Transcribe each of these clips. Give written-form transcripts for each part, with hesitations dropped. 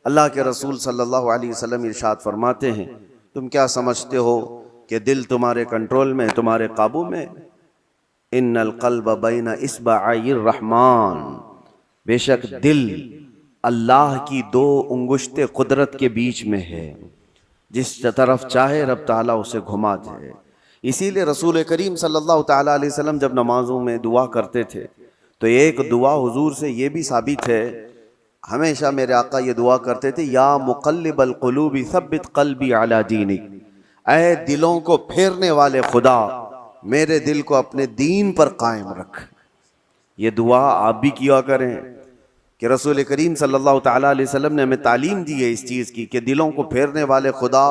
अल्लाह के रसूल सल्लल्लाहु अलैहि वसल्लम इरशाद फरमाते हैं, तुम क्या समझते हो कि दिल तुम्हारे कंट्रोल में, तुम्हारे काबू में? इन्नल क़ल्ब बैन इस्बअयिर रहमान, बेशक दिल अल्लाह की दो उंगुश्ते कुदरत के बीच में है, जिस तरफ चाहे रब ताला उसे घुमा दे। इसीलिए रसूल करीम सल्लल्लाहु ताला अलैहि वसल्लम जब नमाजों में दुआ करते थे तो एक दुआ हुजूर से ये भी साबित है, हमेशा मेरे आका ये दुआ करते थे, या मुक़ल्लिबल क़ुलूबि सब्बित क़ल्बी अला दीनिक, ऐ दिलों को फेरने वाले खुदा मेरे दिल को अपने दीन पर कायम रख। ये दुआ आप भी किया करें कि रसूल करीम सल्लल्लाहु ताला अलैहि वसल्लम ने हमें तालीम दी है इस चीज़ की कि दिलों को फेरने वाले खुदा,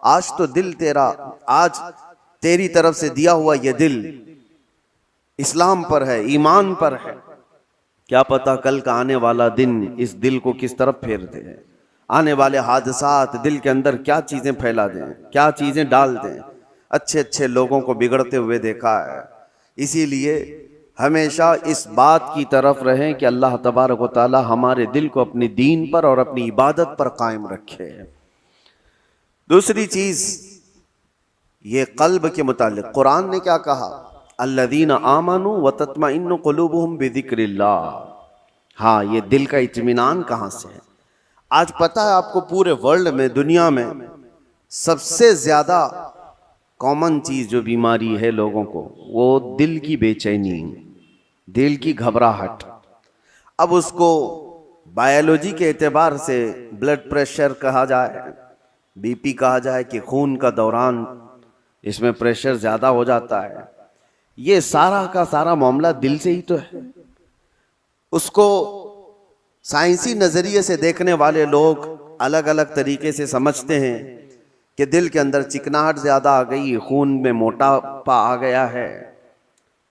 आज तो दिल तेरा, आज तेरी तरफ से दिया हुआ ये दिल इस्लाम पर है, ईमान पर है, क्या पता कल का आने वाला दिन इस दिल को किस तरफ फेर दे। आने वाले हादसात दिल के अंदर क्या चीज़ें फैला दें, क्या चीज़ें डाल दें। अच्छे अच्छे लोगों को बिगड़ते हुए देखा है। इसीलिए हमेशा इस बात की तरफ रहें कि अल्लाह तबारक व तआला हमारे दिल को अपनी दीन पर और अपनी इबादत पर कायम रखे। दूसरी चीज़, ये कल्ब के मुतालिक कुरान ने क्या कहा, अल्लज़ीना आमनू व तत्मइन्नु क़ुलूबुहुम बिज़िक्रिल्लाह। हाँ, ये दिल का इत्मीनान कहाँ से है? आज पता है आपको, पूरे वर्ल्ड में, दुनिया में सबसे ज़्यादा कॉमन चीज़ जो बीमारी है लोगों को, वो दिल की बेचैनी, दिल की घबराहट। अब उसको बायोलॉजी के एतबार से ब्लड प्रेशर कहा जाए, बीपी कहा जाए कि खून का दौरान इसमें प्रेशर ज़्यादा हो जाता है, ये सारा का सारा मामला दिल से ही तो है। उसको साइंसी नज़रिए से देखने वाले लोग अलग अलग तरीके से समझते हैं कि दिल के अंदर चिकनाहट ज़्यादा आ गई, खून में मोटापा आ गया है,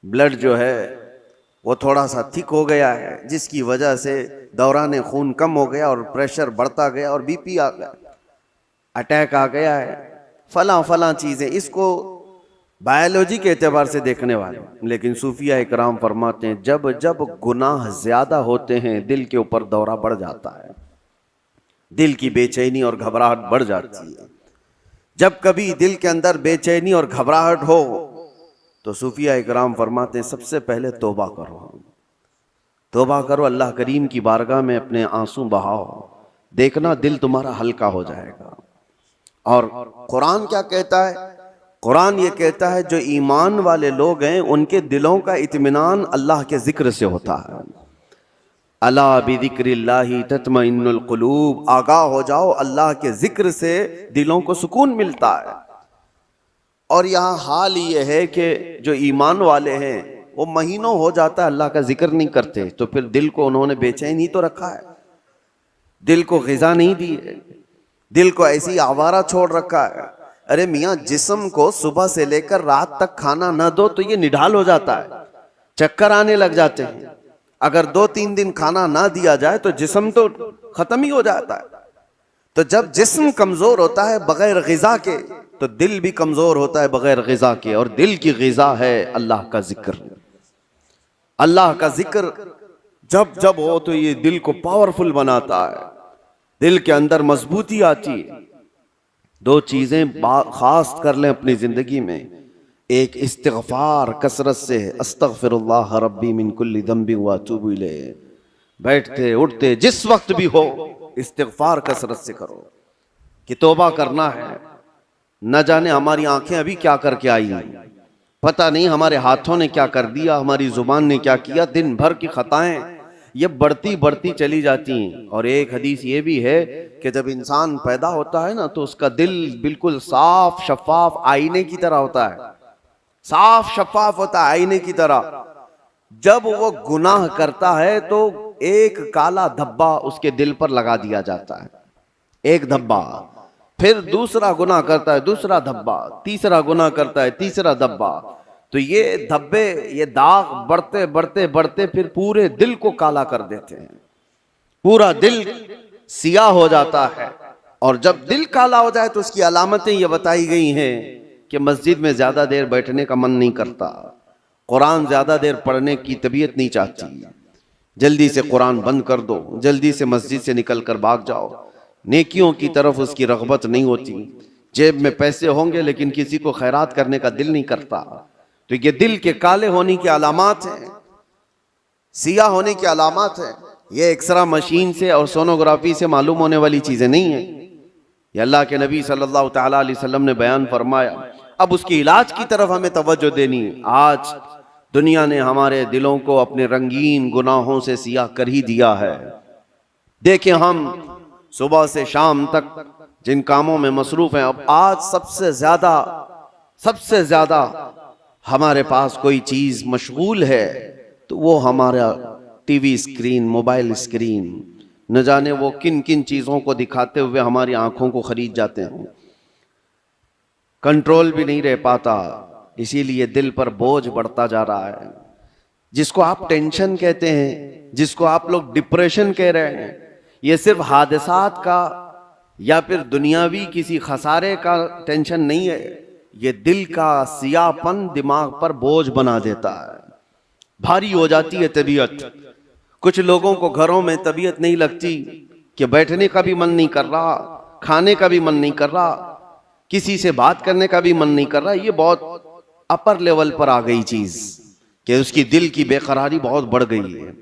ब्लड जो है वो थोड़ा सा थिक हो गया है, जिसकी वजह से दौरान खून कम हो गया और प्रेशर बढ़ता गया और बीपी आ गया, अटैक आ गया है, फलां फलां चीज़ें। इसको बायोलॉजी के एतबार से देखने वाले, लेकिन सूफिया इकराम फरमाते हैं जब जब गुनाह ज़्यादा होते हैं दिल के ऊपर दौरा बढ़ जाता है, दिल की बेचैनी और घबराहट बढ़ जाती है। जब कभी दिल के अंदर बेचैनी और घबराहट हो तो सूफिया इकराम फरमाते हैं सबसे पहले तौबा करो, तौबा करो, अल्लाह करीम की बारगाह में अपने आंसू बहाओ, देखना दिल तुम्हारा हल्का हो जाएगा। और कुरान क्या कहता है? कुरान ये कहता है जो ईमान वाले लोग हैं उनके दिलों का इत्मीनान अल्लाह के जिक्र से होता है। अला बिज़िक्रिल्लाहि तत्मइन्नुल क़ुलूब, आगाह हो जाओ, अल्लाह के जिक्र से दिलों को सुकून मिलता है। और यहाँ हाल ये है कि जो ईमान वाले हैं वो महीनों हो जाता है अल्लाह का जिक्र नहीं करते, तो फिर दिल को उन्होंने बेचैन ही तो रखा है, दिल को ग़िज़ा नहीं दी है, दिल को ऐसी आवारा छोड़ रखा है। अरे मियाँ, जिस्म को सुबह से लेकर रात तक खाना न दो तो ये निढाल हो जाता है, चक्कर आने लग जाते हैं। अगर 2-3 दिन खाना ना दिया जाए तो जिस्म तो खत्म ही हो जाता है। तो जब जिस्म कमजोर होता है बगैर ग़िज़ा के, तो दिल भी कमजोर होता है बगैर ग़िज़ा के। और दिल की ग़िज़ा है अल्लाह का जिक्र। अल्लाह का जिक्र जब जब हो तो ये दिल को पावरफुल बनाता है, दिल के अंदर मजबूती आती है। 2 चीज़ें खास कर लें अपनी ज़िंदगी में, एक इस्तिग़फ़ार कसरत से, अस्तग़फ़िरुल्लाह रब्बी मिन कुल्ली ज़ंबि व अतूबु इलैह, बैठते उठते जिस वक्त भी हो इस्तिग़फ़ार कसरत से करो कि तौबा करना है। न जाने हमारी आंखें अभी क्या करके आई हैं, पता नहीं हमारे हाथों ने क्या कर दिया, हमारी ज़ुबान ने क्या किया, दिन भर की ख़ताएं ये बढ़ती बढ़ती चली जाती हैं। और एक हदीस ये भी है कि जब इंसान पैदा होता है ना तो उसका दिल बिल्कुल साफ शफाफ आईने की तरह होता है, साफ शफाफ होता है आईने की तरह। जब वो गुनाह करता है तो एक काला धब्बा उसके दिल पर लगा दिया जाता है, एक धब्बा, फिर दूसरा गुनाह करता है दूसरा धब्बा, तीसरा गुनाह करता है तीसरा धब्बा। तो ये धब्बे, ये दाग बढ़ते बढ़ते बढ़ते फिर पूरे दिल को काला कर देते हैं, पूरा दिल सियाह हो जाता है। और जब दिल काला हो जाए तो उसकी अलामतें ये बताई गई हैं कि मस्जिद में ज़्यादा देर बैठने का मन नहीं करता, कुरान ज़्यादा देर पढ़ने की तबीयत नहीं चाहती, जल्दी से कुरान बंद कर दो, जल्दी से मस्जिद से निकल कर भाग जाओ, नेकियों की तरफ उसकी रग़बत नहीं होती। जेब में पैसे होंगे लेकिन किसी को खैरात करने का दिल नहीं करता। तो ये दिल के काले होने की अलामात हैं, सियाह होने की अलामात है। ये एक्सरा मशीन से और सोनोग्राफी से मालूम होने वाली चीजें नहीं है। ये अल्लाह के नबी सल्लल्लाहु तआला अलैहि वसल्लम ने बयान फरमाया। अब उसके इलाज की तरफ हमें तवज्जो देनी है। आज दुनिया ने हमारे दिलों को अपने रंगीन गुनाहों से सियाह कर ही दिया है। देखें, हम सुबह से शाम तक जिन कामों में मसरूफ हैं, अब आज सबसे ज्यादा हमारे पास कोई चीज मशगूल है तो वो हमारा टीवी स्क्रीन, मोबाइल स्क्रीन। न जाने वो किन किन चीजों को दिखाते हुए हमारी आंखों को खरीद जाते हैं, कंट्रोल भी नहीं रह पाता। इसीलिए दिल पर बोझ बढ़ता जा रहा है। जिसको आप टेंशन कहते हैं, जिसको आप लोग डिप्रेशन कह रहे हैं, ये सिर्फ हादसात का या फिर दुनियावी किसी खसारे का टेंशन नहीं है। ये दिल का सियाहपन दिमाग पर बोझ बना देता है, भारी हो जाती है तबीयत। कुछ लोगों को घरों में तबीयत नहीं लगती कि बैठने का भी मन नहीं कर रहा, खाने का भी मन नहीं कर रहा, किसी से बात करने का भी मन नहीं कर रहा। ये बहुत अपर लेवल पर आ गई चीज कि उसकी दिल की बेकरारी बहुत बढ़ गई है,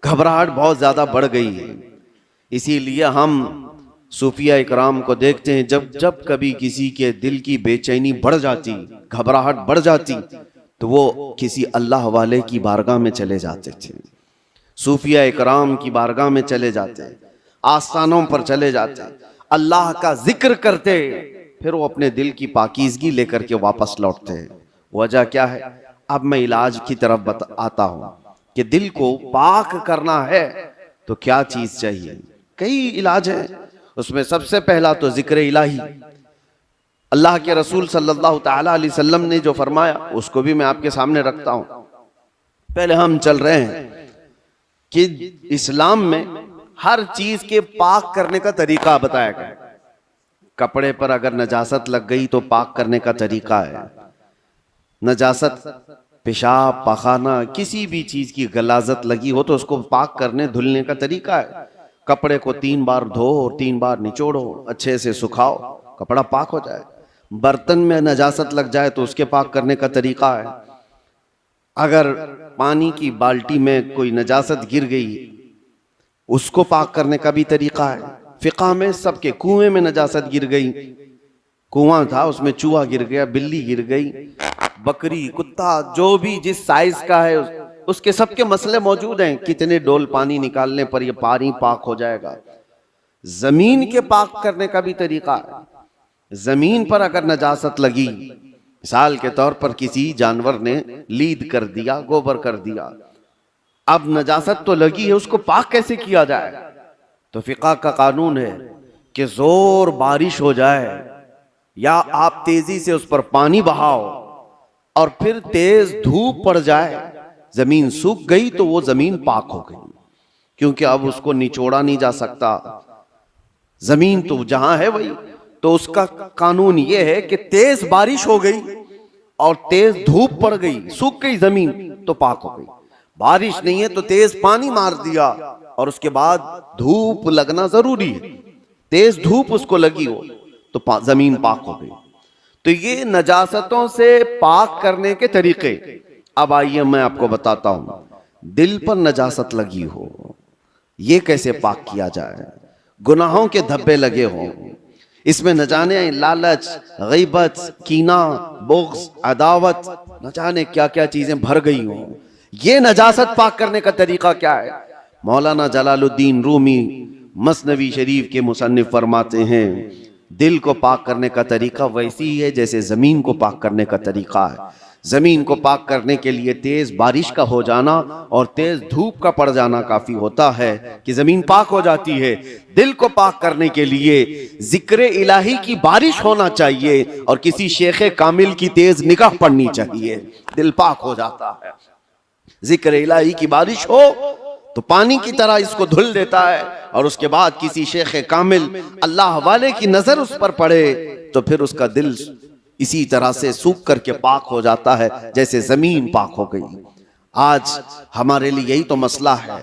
घबराहट बहुत ज्यादा बढ़ गई है। इसीलिए हम सूफिया इकराम को देखते हैं, जब जब कभी किसी के दिल की बेचैनी बढ़ जाती, घबराहट बढ़ जाती, तो वो किसी अल्लाह वाले की बारगाह में चले जाते थे, सूफिया इकराम की बारगाह में चले जाते, आस्थानों पर चले जाते, अल्लाह का जिक्र करते, फिर वो अपने दिल की पाकीज़गी लेकर के वापस लौटते हैं। वजह क्या है? अब मैं इलाज की तरफ आता हूं कि दिल को पाक करना है तो क्या चीज चाहिए। कई इलाज है, उसमें सबसे पहला तो जिक्र इलाही। अल्लाह के रसूल सल्लल्लाहु तआला अलैहि वसल्लम ने जो फरमाया उसको भी मैं आपके सामने रखता हूं। पहले हम चल रहे हैं कि इस्लाम में हर चीज के पाक करने का तरीका बताया गया। कपड़े पर अगर नजासत लग गई तो पाक करने का तरीका है। नजासत, पेशाब, पखाना, किसी भी चीज की गलाजत लगी हो तो उसको पाक करने, धुलने का तरीका है। कपड़े को 3 बार धो और 3 बार निचोड़ो, अच्छे से सुखाओ, कपड़ा पाक हो जाए। बर्तन में नजासत लग जाए तो उसके पाक करने का तरीका है। अगर पानी की बाल्टी में कोई नजासत गिर गई, उसको पाक करने का भी तरीका है। फिक़ा में सबके, कुएं में नजासत गिर गई, कुआं था उसमें चूहा गिर गया, बिल्ली गिर गई, बकरी, कुत्ता, जो भी जिस साइज का है उसके सबके मसले मौजूद हैं। कितने डोल पानी निकालने पर यह पानी पाक हो जाएगा। जमीन के पाक करने का भी तरीका है। जमीन पर अगर नजासत लगी, मिसाल के तौर पर किसी जानवर ने लीद कर दिया, गोबर कर दिया, अब नजासत तो लगी है, उसको पाक कैसे किया जाए? तो फिक़ा का कानून है कि जोर बारिश हो जाए या आप तेजी से उस पर पानी बहाओ और फिर तेज धूप पड़ जाए, जमीन सूख गई तो वो जमीन पाक हो गई, क्योंकि अब उसको निचोड़ा नहीं जा सकता। जमीन तो जहां है वही। तो उसका कानून ये है कि तेज बारिश हो गई और तेज धूप पड़ गई, सूख गई जमीन, तो पाक हो गई। बारिश नहीं है तो तेज पानी मार दिया और उसके बाद धूप लगना जरूरी है, तेज धूप उसको लगी हो तो जमीन पाक हो गई। तो ये नजासतों से पाक करने के तरीके। अब आइए मैं आपको बताता हूं, दिल पर नजासत लगी हो, ये कैसे पाक किया जाए? गुनाहों के धब्बे लगे हों, इसमें न जाने लालच, गीबत, कीना, बुग़्ज़, अदावत, न जाने क्या क्या चीजें भर गई हों, ये नजासत पाक करने का तरीका क्या है? मौलाना जलालुद्दीन रूमी मसनवी शरीफ के मुसन्निफ फरमाते हैं, दिल को पाक करने का तरीका वैसी ही है जैसे जमीन को पाक करने का तरीका है। जमीन को पाक करने के लिए तेज बारिश का हो जाना और तेज धूप का पड़ जाना काफी होता है कि जमीन पाक हो जाती है। दिल को पाक करने के लिए जिक्र इलाही की बारिश होना चाहिए और किसी शेख कामिल की तेज निगाह पड़नी चाहिए, दिल पाक हो जाता है। जिक्र इलाही की बारिश हो तो पानी की तरह इसको धुल देता है और उसके बाद किसी शेख कामिल, अल्लाह वाले की नजर उस पर पड़े तो फिर उसका दिल इसी तरह से सूख करके पाक हो जाता है जैसे जमीन पाक हो गई। आज हमारे लिए यही तो मसला है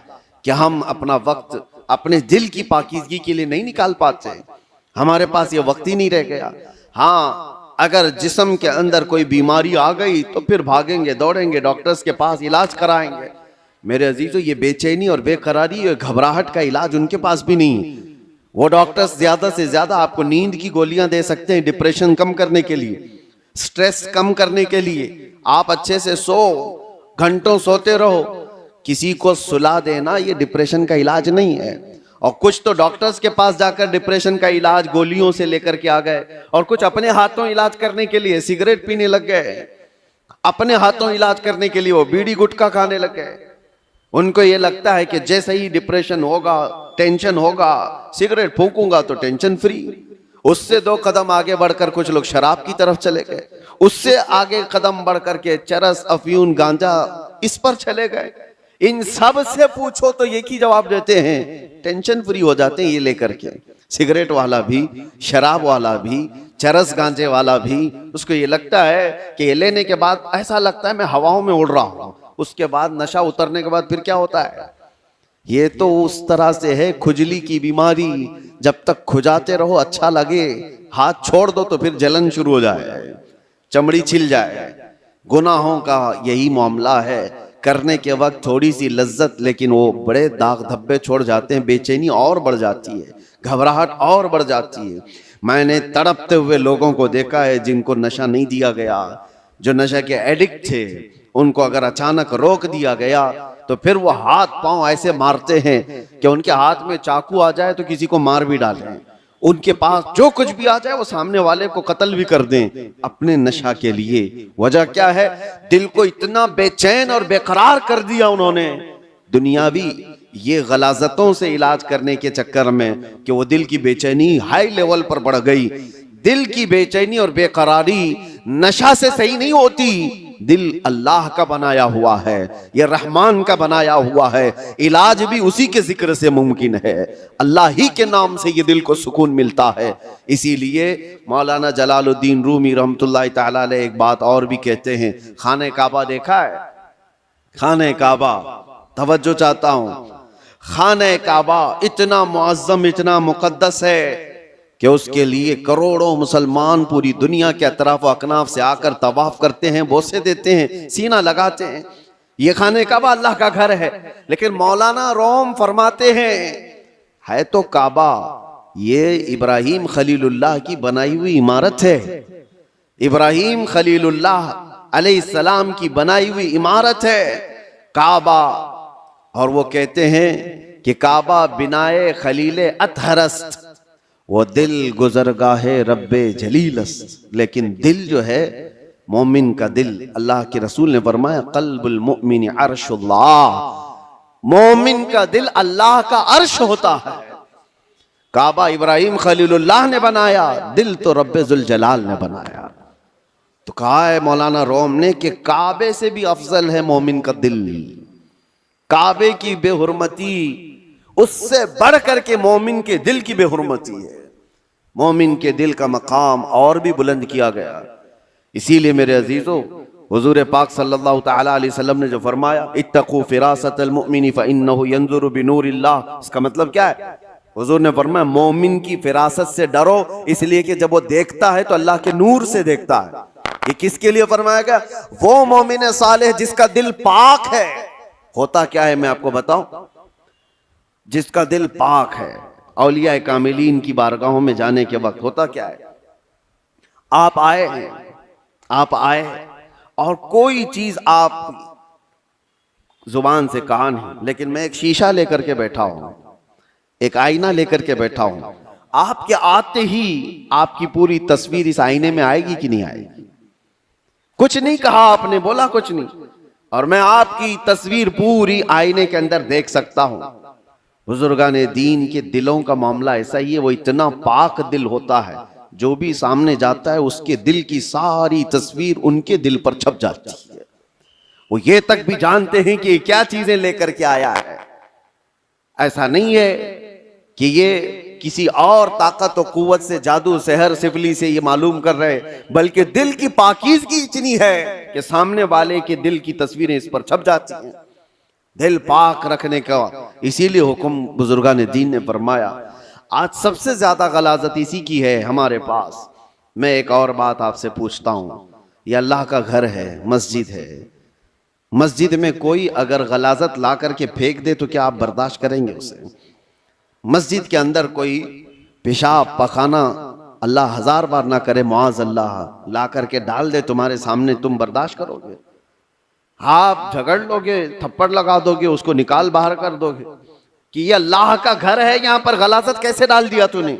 कि हम अपना वक्त अपने दिल की पाकीज़गी के लिए नहीं निकाल पाते। हमारे पास ये वक्त ही नहीं रह गया। हाँ, अगर जिस्म के अंदर कोई बीमारी आ गई तो फिर भागेंगे दौड़ेंगे डॉक्टर्स के पास, इलाज कराएंगे। मेरे अजीजों, ये बेचैनी और बेकरारी और घबराहट का इलाज उनके पास भी नहीं। वो डॉक्टर्स ज्यादा से ज्यादा आपको नींद की गोलियां दे सकते हैं डिप्रेशन कम करने के लिए, स्ट्रेस कम करने के लिए। आप अच्छे से सो, घंटों सोते रहो। किसी को सुला देना ये डिप्रेशन का इलाज नहीं है। और कुछ तो डॉक्टर्स के पास जाकर डिप्रेशन का इलाज गोलियों से लेकर के आ गए, और कुछ अपने हाथों इलाज करने के लिए सिगरेट पीने लग गए, अपने हाथों इलाज करने के लिए वो बीड़ी गुटखा खाने लग गए। उनको ये लगता है कि जैसे ही डिप्रेशन होगा, टेंशन होगा, सिगरेट फूंकूंगा तो टेंशन फ्री। उससे 2 कदम आगे बढ़कर कुछ लोग शराब की तरफ चले गए, उससे आगे कदम बढ़कर के चरस, अफयून, गांजा इस पर चले गए। इन सब से पूछो तो एक ही जवाब देते हैं, टेंशन फ्री हो जाते हैं ये लेकर के। सिगरेट वाला भी, शराब वाला भी, चरस गांजे वाला भी, उसको ये लगता है कि ये लेने के बाद ऐसा लगता है मैं हवाओं में उड़ रहा हूं। उसके बाद नशा उतरने के बाद फिर क्या होता है? ये तो उस तरह से है खुजली की बीमारी, जब तक खुजाते रहो अच्छा लगे, हाथ छोड़ दो तो फिर जलन शुरू हो जाए, चमड़ी छिल जाए। गुनाहों का यही मामला है, करने के वक्त थोड़ी सी लज्जत, लेकिन वो बड़े दाग धब्बे छोड़ जाते हैं, बेचैनी और बढ़ जाती है, घबराहट और बढ़ जाती है। मैंने तड़पते हुए लोगों को देखा है जिनको नशा नहीं दिया गया, जो नशा के एडिक्ट थे, उनको अगर अचानक रोक दिया गया तो फिर वो हाथ पांव ऐसे मारते हैं कि उनके हाथ में चाकू आ जाए तो किसी को मार भी डालें, उनके पास जो कुछ भी आ जाए वो सामने वाले को कत्ल भी कर दें अपने नशा के लिए। वजह क्या है? दिल को इतना बेचैन और बेकरार कर दिया उन्होंने दुनियावी ये गलाजतों से इलाज करने के चक्कर में कि वो दिल की बेचैनी हाई लेवल पर बढ़ गई। दिल की बेचैनी और बेकरारी नशा से सही नहीं होती। दिल अल्लाह का बनाया हुआ है, ये रहमान का बनाया हुआ है, इलाज भी उसी के जिक्र से मुमकिन है। अल्लाह ही के नाम से ये दिल को सुकून मिलता है। इसीलिए मौलाना जलालुद्दीन रूमी रहमतुल्लाह ताला अलैह एक बात और भी कहते हैं। खाने काबा देखा है? खाने काबा, तवज्जो चाहता हूं, खाने काबा इतना मुअज्जम, इतना मुकद्दस है कि उसके लिए करोड़ों मुसलमान पूरी दुनिया के अतराफ व अकनाफ से आकर तवाफ करते हैं, बोसे देते हैं, सीना लगाते हैं। ये खाने काबा अल्लाह का घर है। लेकिन मौलाना रोम फरमाते हैं, है तो काबा, ये इब्राहिम खलीलुल्लाह की बनाई हुई इमारत है। इब्राहिम खलीलुल्लाह अलैहिस्सलाम की बनाई हुई इमारत है काबा। और वो कहते हैं कि काबा बिनाए खलीले अतहरस्त, वो दिल गुजरगाहे रब्बे जलीलस्त। लेकिन दिल जो है मोमिन का दिल, अल्लाह के रसूल ने फरमाया कल्बुल मुमिन अर्शुल्लाह, मोमिन का दिल अल्लाह का अर्श होता है। काबा इब्राहिम खलीलुल्लाह ने बनाया, दिल तो रब्बे जुल जलाल ने बनाया। तो कहा है मौलाना रोम ने कि काबे से भी अफजल है मोमिन का दिल। काबे की बेहुरमती उससे बढ़ करके मोमिन के दिल की बेहुरमती है। मोमिन के दिल का मकाम और भी बुलंद किया गया। इसीलिए मेरे अजीजों, हुजूर पाक सल्लल्लाहु तआला अलैहि वसल्लम ने जो फरमाया इत्तकू फिरासतल मुमिनी फइन्नहु यंजुरु बिनूरिल्लाह, इसका मतलब क्या है? हुजूर ने फरमाया मोमिन की फिरासत से डरो, इसलिए कि जब वो देखता है तो अल्लाह के नूर से देखता है। ये किसके लिए फरमाया गया? वो मोमिन सालेह जिसका दिल पाक है। होता क्या है मैं आपको बताऊं? जिसका दिल पाक है, औलिया कामिलीन की बारगाहों में जाने के वक्त होता क्या है? आप आए हैं, आप आए और कोई चीज आप जुबान से कहा नहीं, लेकिन मैं एक शीशा लेकर के बैठा हूं, एक आईना लेकर के बैठा हूं। आपके आते ही आपकी पूरी तस्वीर इस आईने में आएगी कि नहीं आएगी? कुछ नहीं कहा आपने, बोला कुछ नहीं, और मैं आपकी तस्वीर पूरी आईने के अंदर देख सकता हूं। बुजुर्गाने दीन के दिलों का मामला ऐसा ही है, वो इतना पाक दिल होता है, जो भी सामने जाता है उसके दिल की सारी तस्वीर उनके दिल पर छप जाती है। वो ये तक भी जानते हैं कि क्या चीजें लेकर के आया है। ऐसा नहीं है कि ये किसी और ताकत और कुव्वत से, जादू सहर सिफली से ये मालूम कर रहे, बल्कि दिल की पाकीज़गी इतनी है कि सामने वाले के दिल की तस्वीरें इस पर छप जाती हैं। दिल पाक रखने का इसीलिए हुक्म बुजुर्गान दीन ने फरमाया। आज सबसे ज्यादा गलाजत इसी की है हमारे पास। मैं एक और बात आपसे पूछता हूं, ये अल्लाह का घर है, मस्जिद है, मस्जिद में कोई अगर गलाजत ला करके फेंक दे तो क्या आप बर्दाश्त करेंगे उसे? मस्जिद के अंदर कोई पेशाब पखाना अल्लाह हजार बार ना करे, मुआज अल्लाह, ला करके डाल दे तुम्हारे सामने, तुम बर्दाश्त करोगे? आप झगड़ लोगे, थप्पड़ लगा दोगे, उसको निकाल बाहर कर दोगे कि ये अल्लाह का घर है, यहां पर गलाजत कैसे डाल दिया तूने?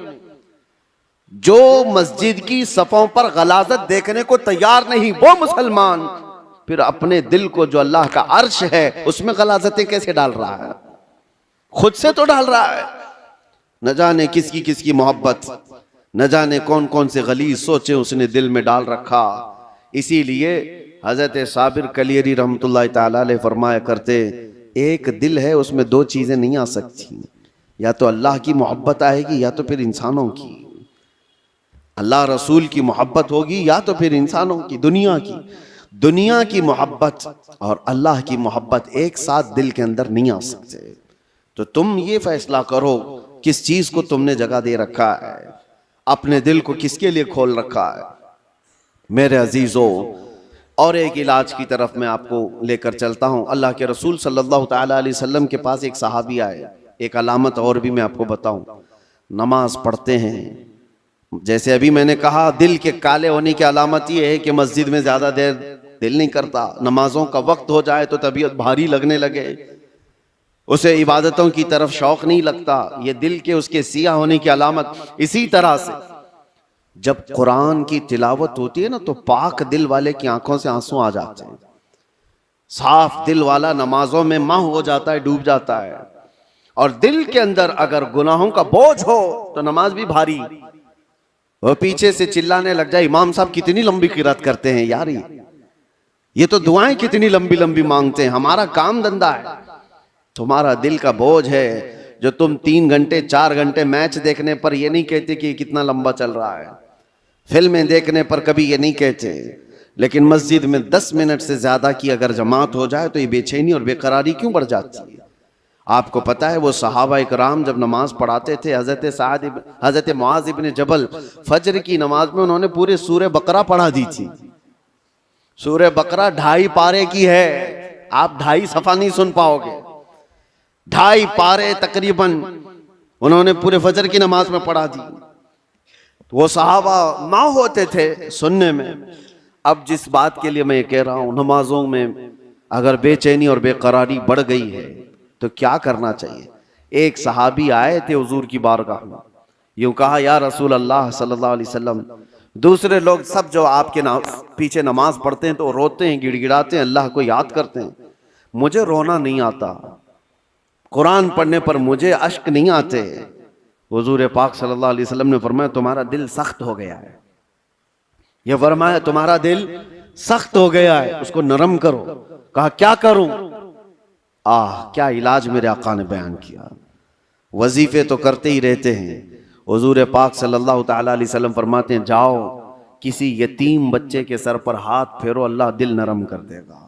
जो मस्जिद की सफों पर गलाजत देखने को तैयार नहीं वो मुसलमान फिर अपने दिल को जो अल्लाह का अर्श है उसमें गलाजतें कैसे डाल रहा है? खुद से तो डाल रहा है। न जाने किसकी मोहब्बत, न जाने कौन कौन से गलीज सोचे उसने दिल में डाल रखा। इसीलिए हजरत साबिर कलियरी रहमतुल्लाह ताला अलैह फरमाया करते, एक दिल है उसमें दो चीजें नहीं आ सकती, या तो अल्लाह की मोहब्बत आएगी या तो फिर इंसानों की। अल्लाह रसूल की मोहब्बत होगी या तो फिर इंसानों की, दुनिया की मोहब्बत और अल्लाह की मोहब्बत एक साथ दिल के अंदर नहीं आ सकते। तो तुम ये फैसला करो किस चीज को तुमने जगह दे रखा है, अपने दिल को किसके लिए खोल रखा है। मेरे अजीजों, और एक इलाज की तरफ मैं आपको लेकर चलता हूं। अल्लाह के रसूल सल्लल्लाहु ताला अलैहि वसल्लम के पास एक सहाबी आए। एक अलामत और भी मैं आपको बताऊं, नमाज पढ़ते हैं, जैसे अभी मैंने कहा दिल के काले होने की अलामत यह है कि मस्जिद में ज्यादा देर दिल नहीं करता, नमाजों का वक्त हो जाए तो तबीयत भारी लगने लगे, उसे इबादतों की तरफ शौक नहीं लगता, ये दिल के उसके सिया होने की अलामत। इसी तरह से जब कुरान की तिलावत होती है ना तो पाक दिल वाले की आंखों से आंसू आ जाते हैं। साफ दिल वाला नमाजों में माह हो जाता है, डूब जाता है। और दिल के अंदर अगर गुनाहों का बोझ हो तो नमाज भी भारी। वो पीछे से चिल्लाने लग जाए, इमाम साहब कितनी लंबी किरात करते हैं यार, ये तो दुआएं कितनी लंबी लंबी मांगते हैं, हमारा काम धंधा है। तुम्हारा दिल का बोझ है जो तुम 3 घंटे 4 घंटे मैच देखने पर ये नहीं कहते कि कितना लंबा चल रहा है, फिल्में देखने पर कभी ये नहीं कहते, लेकिन मस्जिद में 10 मिनट से ज्यादा की अगर जमात हो जाए तो ये बेचैनी और बेकरारी क्यों बढ़ जाती है? आपको पता है वो सहाबा इकराम जब नमाज पढ़ाते थे, हजरत मुआज इब्न जबल फजर की नमाज में उन्होंने पूरे सूरह बकरा पढ़ा दी थी। सूरह बकरा 2.5 पारे की है, आप 2.5 सफा नहीं सुन पाओगे। 2.5 पारे तकरीबन उन्होंने पूरे फजर की नमाज में पढ़ा दी। तो वो सहाबा माँ होते थे सुनने में। अब जिस बात के लिए मैं ये कह रहा हूं, नमाजों में अगर बेचैनी और बेकरारी बढ़ गई है तो क्या करना चाहिए? एक सहाबी आए थे हुजूर की बारगाह में, यूं कहा, या रसूल अल्लाह सल्लल्लाहु अलैहि वसल्लम, दूसरे लोग सब जो आपके पीछे नमाज पढ़ते हैं तो रोते हैं, गिड़गिड़ाते हैं, अल्लाह को याद करते हैं, मुझे रोना नहीं आता, कुरान पढ़ने पर मुझे अश्क नहीं आते। हुजूर पाक सल्लल्लाहु अलैहि वसल्लम ने फरमाया तुम्हारा दिल सख्त हो गया है। ये फरमाया तुम्हारा दिल सख्त हो गया है, उसको नरम करो। कहा क्या करूं? क्या इलाज मेरे आका ने बयान किया। वजीफे तो करते ही रहते हैं। हुजूर पाक सल्लल्लाहु ताला अलैहि वसल्लम फरमाते हैं जाओ किसी यतीम बच्चे के सर पर हाथ फेरो, अल्लाह दिल नरम कर देगा।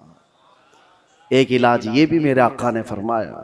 एक इलाज ये भी मेरे आका ने फरमाया।